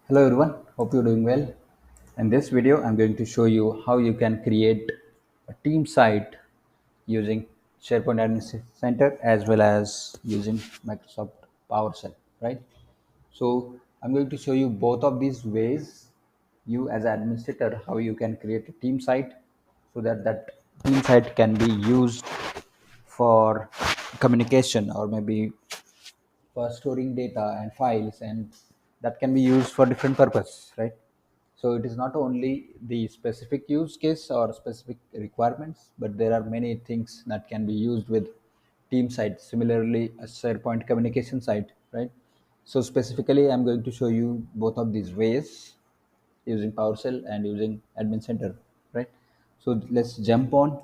Hello everyone, hope you're doing well. In this video, I'm going to show you how you can create a team site using SharePoint Admin Center as well as using Microsoft PowerShell, right? So I'm going to show you both of these ways, you as an administrator, how you can create a team site so that that team site can be used for communication or maybe for storing data and files, and that can be used for different purpose, right? So it is not only the specific use case or specific requirements, but there are many things that can be used with team site, similarly a SharePoint communication site, right? So specifically I'm going to show you both of these ways using PowerShell and using admin center, right? So let's jump on,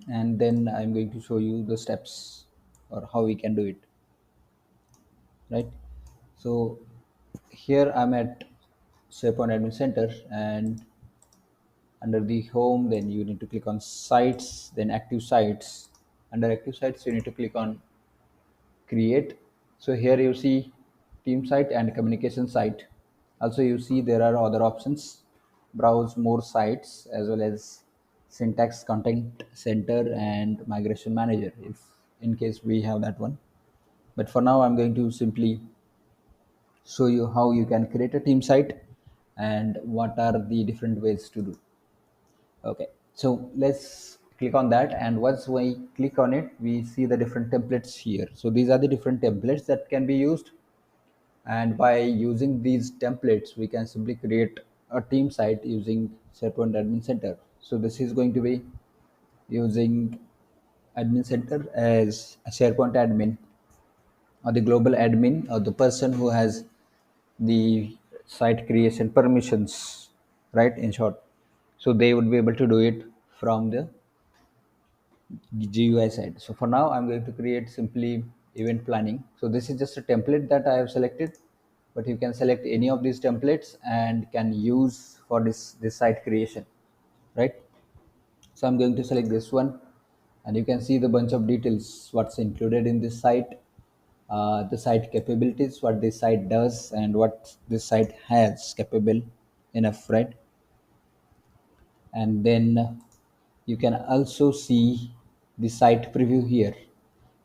and then I'm going to show you the steps or how we can do it, right? So here I'm at SharePoint Admin Center, and under the home, then you need to click on sites, then active sites. Under active sites, you need to click on create. So here you see team site and communication site. Also, you see there are other options: browse more sites as well as syntax content center and migration manager, if in case we have that one. But for now, I'm going to simply show you how you can create a team site and what are the different ways to do. Okay, so let's click on that, and once we click on it, we see the different templates here. So these are the different templates that can be used, and by using these templates we can simply create a team site using SharePoint Admin Center. So this is going to be using Admin Center as a SharePoint admin, or the global admin, or the person who has the site creation permissions, right, in short. So they would be able to do it from the GUI side. So for now, I'm going to create simply event planning. So this is just a template that I have selected, but you can select any of these templates and can use for this site creation, right? So I'm going to select this one, and you can see the bunch of details, what's included in this site, the site capabilities, what this site does, and what this site has capable enough, right? And then you can also see the site preview here.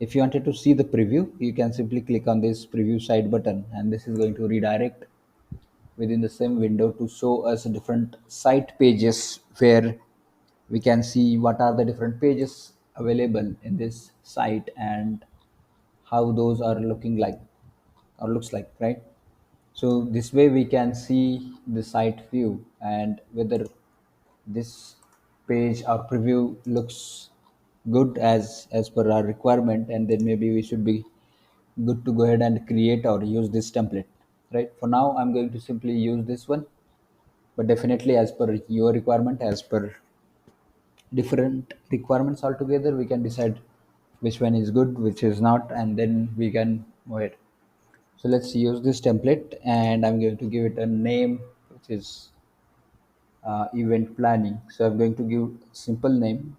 If you wanted to see the preview, you can simply click on this preview site button, and this is going to redirect within the same window to show us different site pages where we can see what are the different pages available in this site and how those are looking like or looks like, right? So this way we can see the site view and whether this page or preview looks good as per our requirement, and then maybe we should be good to go ahead and create or use this template, right? For now I'm going to simply use this one, but definitely as per your requirement, as per different requirements altogether, we can decide which one is good, which is not, and then we can move it. So let's use this template, and I'm going to give it a name which is event planning. So I'm going to give simple name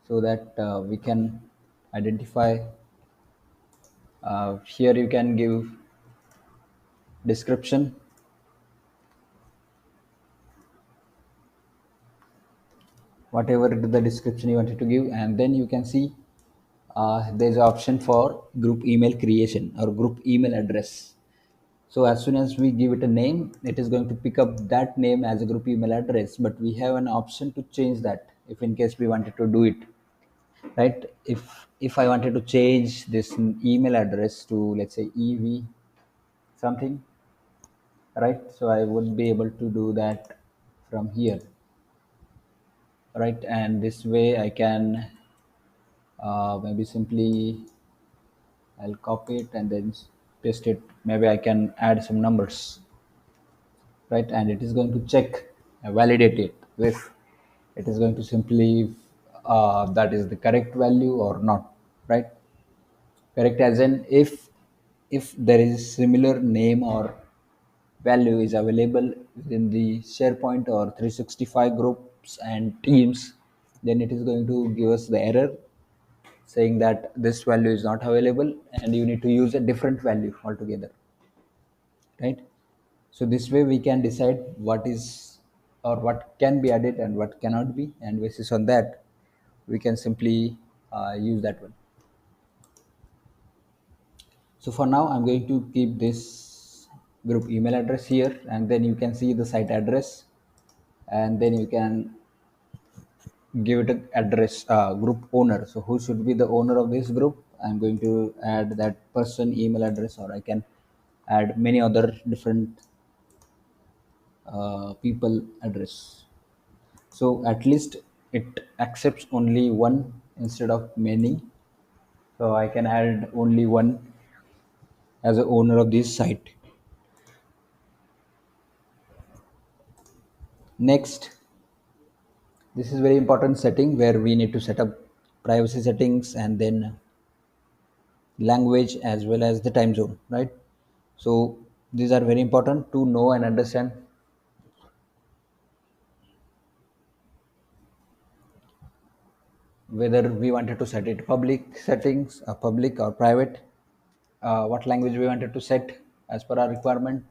so that we can identify. Here you can give description, whatever the description you wanted to give, and then you can see there's an option for group email creation or group email address. So as soon as we give it a name, it is going to pick up that name as a group email address, but we have an option to change that if in case we wanted to do it, right? If I wanted to change this email address to, let's say, EV something, right? So I would be able to do that from here, right? And this way I can maybe simply I'll copy it and then paste it. Maybe I can add some numbers, right? And it is going to check, validate it if it is going to simply that is the correct value or not, right? Correct as in if there is similar name or value is available within the SharePoint or 365 groups and teams, then it is going to give us the error saying that this value is not available and you need to use a different value altogether, right? So this way we can decide what is or what can be added and what cannot be, and basis on that we can simply use that one. So for now I'm going to keep this group email address here, and then you can see the site address, and then you can give it a address, group owner. So who should be the owner of this group? I'm going to add that person email address, or I can add many other different people address. So at least it accepts only one instead of many. So I can add only one as a owner of this site. Next, this is very important setting where we need to set up privacy settings and then language as well as the time zone, right? So these are very important to know and understand whether we wanted to set it public settings, public or private, what language we wanted to set as per our requirement,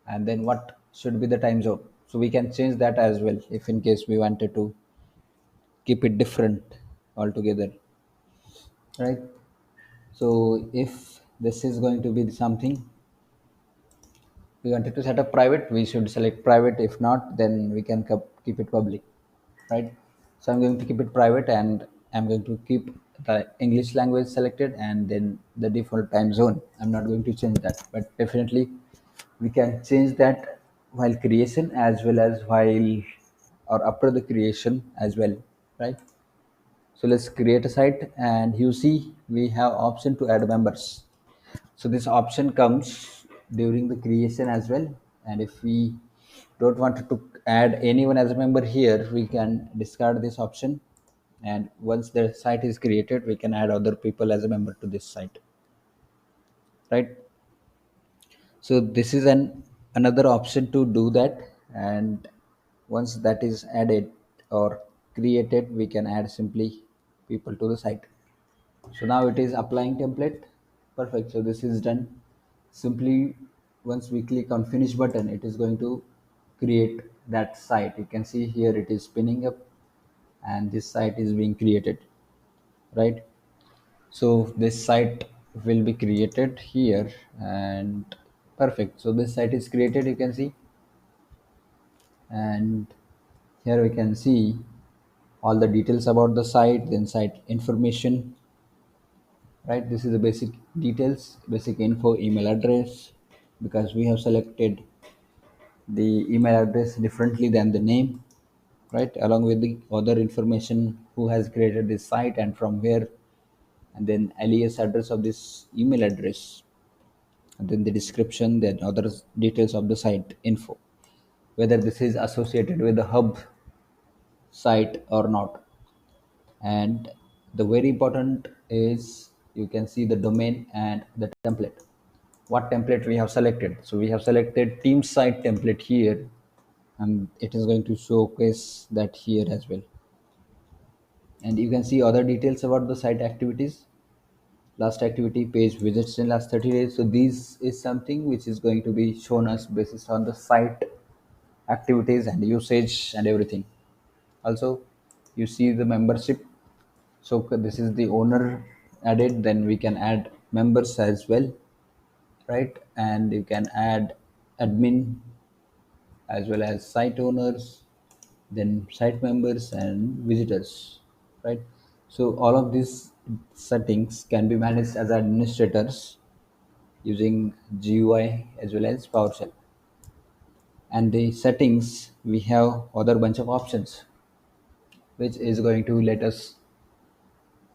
and then what should be the time zone. So we can change that as well if in case we wanted to keep it different altogether, right? So if this is going to be something we wanted to set up private, we should select private. If not, then we can keep it public, right? So I'm going to keep it private, and I'm going to keep the English language selected, and then the default time zone, I'm not going to change that, but definitely we can change that while creation as well as while or after the creation as well, right? So let's create a site, and you see we have option to add members. So this option comes during the creation as well, and if we don't want to add anyone as a member here, we can discard this option, and once the site is created we can add other people as a member to this site, right? So this is an another option to do that, and once that is added or created, we can add simply people to the site. So now it is applying template. Perfect. So this is done. Simply once we click on finish button, it is going to create that site. You can see here it is spinning up, and this site is being created, right? So this site will be created here, and perfect. So this site is created, you can see, and here we can see all the details about the site, then site information, right? This is the basic details, basic info, email address, because we have selected the email address differently than the name, right? Along with the other information, who has created this site and from where, and then alias address of this email address, and then the description, then other details of the site info, whether this is associated with the hub site or not. And the very important is you can see the domain and the template, what template we have selected. So we have selected team site template here, and it is going to showcase that here as well. And you can see other details about the site activities. Last activity, page visits in last 30 days. So this is something which is going to be shown us based on the site activities and usage and everything. Also you see the membership. So this is the owner added, then we can add members as well, right? And you can add admin as well as site owners, then site members and visitors, right? So all of these settings can be managed as administrators using GUI as well as PowerShell. And the settings, we have other bunch of options which is going to let us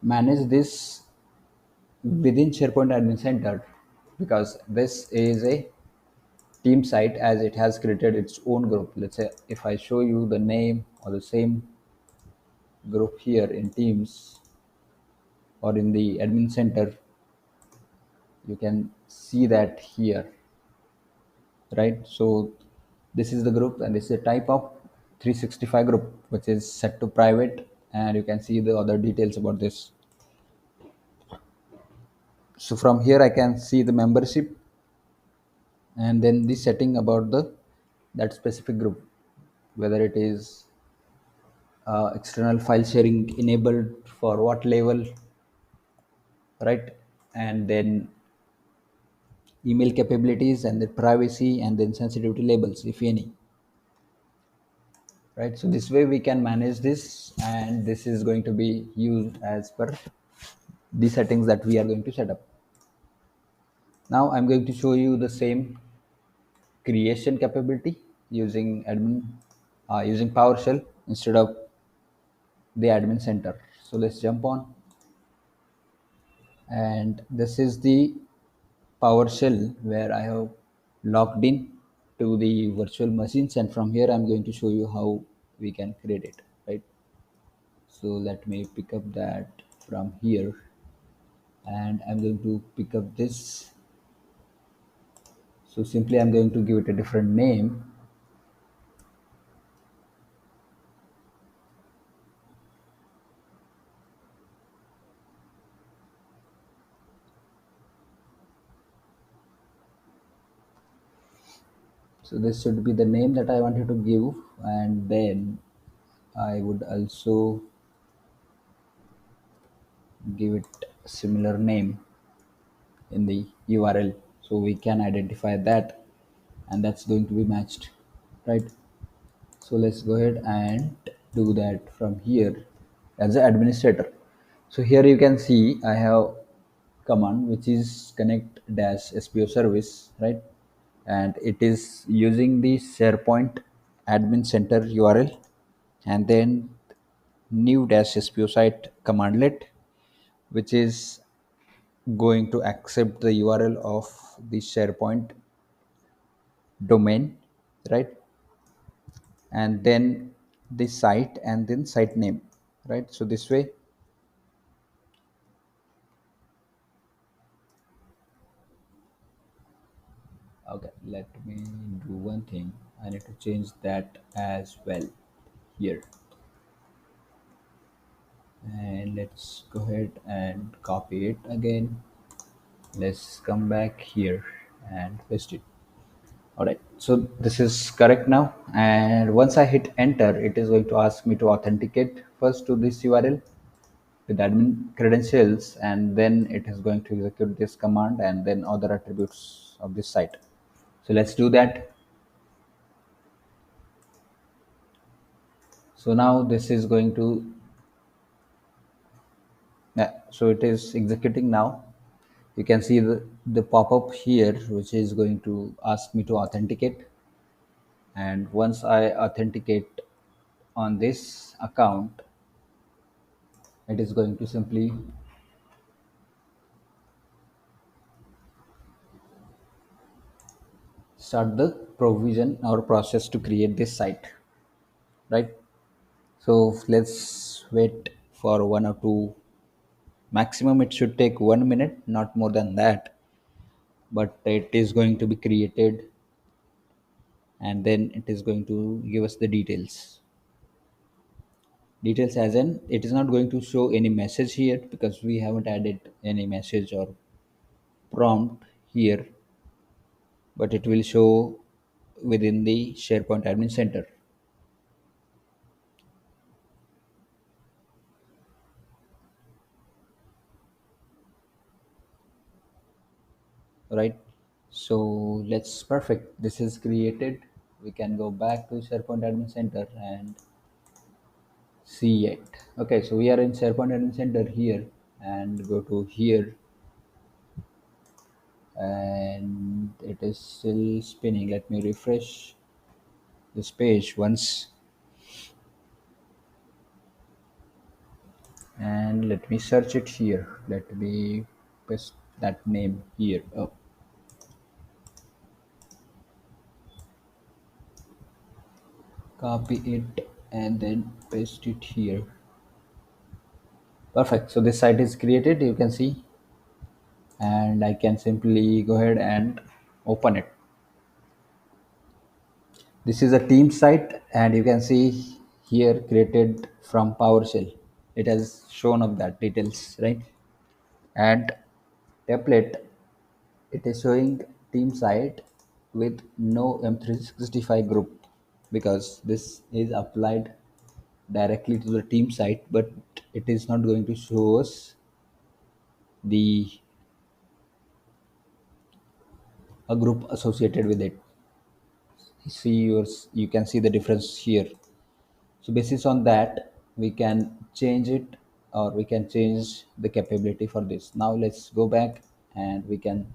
manage this within SharePoint Admin Center, because this is a team site as it has created its own group. Let's say if I show you the name or the same group here in Teams or in the admin center, you can see that here, right? So this is the group, and this is a type of 365 group which is set to private, and you can see the other details about this. So from here I can see the membership, and then the setting about the that specific group, whether it is external file sharing enabled for what level, right? And then email capabilities and the privacy and then sensitivity labels, if any, right? So this way we can manage this, and this is going to be used as per the settings that we are going to set up. Now I'm going to show you the same creation capability using admin, using PowerShell instead of the admin center. So let's jump on, and this is the PowerShell where I have logged in to the virtual machines, and from here I'm going to show you how we can create it, right? So let me pick up that from here, and I'm going to pick up this. So simply I'm going to give it a different name. So this should be the name that I wanted to give, and then I would also give it a similar name in the URL, so we can identify that, and that's going to be matched, right? So let's go ahead and do that from here as an administrator. So here you can see I have command which is connect dash SPO service, right? And it is using the SharePoint admin center URL, and then new dash SPO site commandlet, which is going to accept the URL of the SharePoint domain, right? And then the site and then site name, right? So this way, okay, let me do one thing. I need to change that as well here, and let's go ahead and copy it again. Let's come back here and paste it. All right, so this is correct now, and once I hit enter, it is going to ask me to authenticate first to this URL with admin credentials, and then it is going to execute this command and then other attributes of this site. So let's do that. So now this is going to, yeah, so it is executing now. You can see the pop-up here which is going to ask me to authenticate, and once I authenticate on this account, it is going to simply start the provision or process to create this site, right? So let's wait for 1 or 2, maximum it should take 1 minute, not more than that, but it is going to be created, and then it is going to give us the details as in it is not going to show any message here because we haven't added any message or prompt here, but it will show within the SharePoint admin center, right? So let's perfect, this is created. We can go back to SharePoint admin center and see it. Okay, so we are in SharePoint admin center here, and go to here, and it is still spinning. Let me refresh this page once, and let me search it here. Let me paste that name here. Oh, copy it and then paste it here. Perfect. So this site is created, you can see, and I can simply go ahead and open it. This is a team site, and you can see here created from PowerShell. It has shown up that details, right? And template, it is showing team site with no M365 group, because this is applied directly to the team site, but it is not going to show us the a group associated with it. You can see the difference here. So basis on that, we can change it, or we can change the capability for this. Now let's go back and we can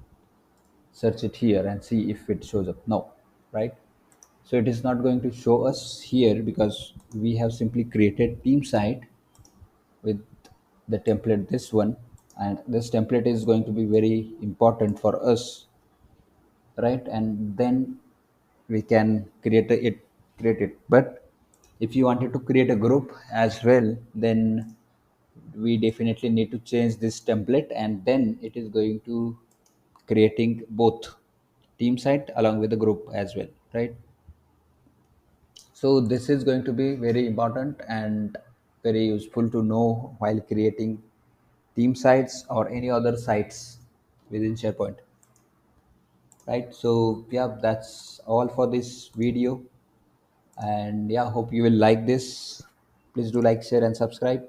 search it here and see if it shows up. No, right? So it is not going to show us here because we have simply created team site with the template, this one, and this template is going to be very important for us, right? And then we can create it. But if you wanted to create a group as well, then we definitely need to change this template, and then it is going to creating both team site along with the group as well, right? So this is going to be very important and very useful to know while creating team sites or any other sites within SharePoint, right? So yeah, that's all for this video, and yeah, hope you will like this. Please do like, share, and subscribe,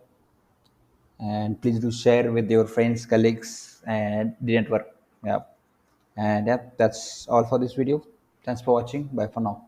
and please do share with your friends, colleagues, and didn't work. Yeah, and yeah, that's all for this video. Thanks for watching. Bye for now.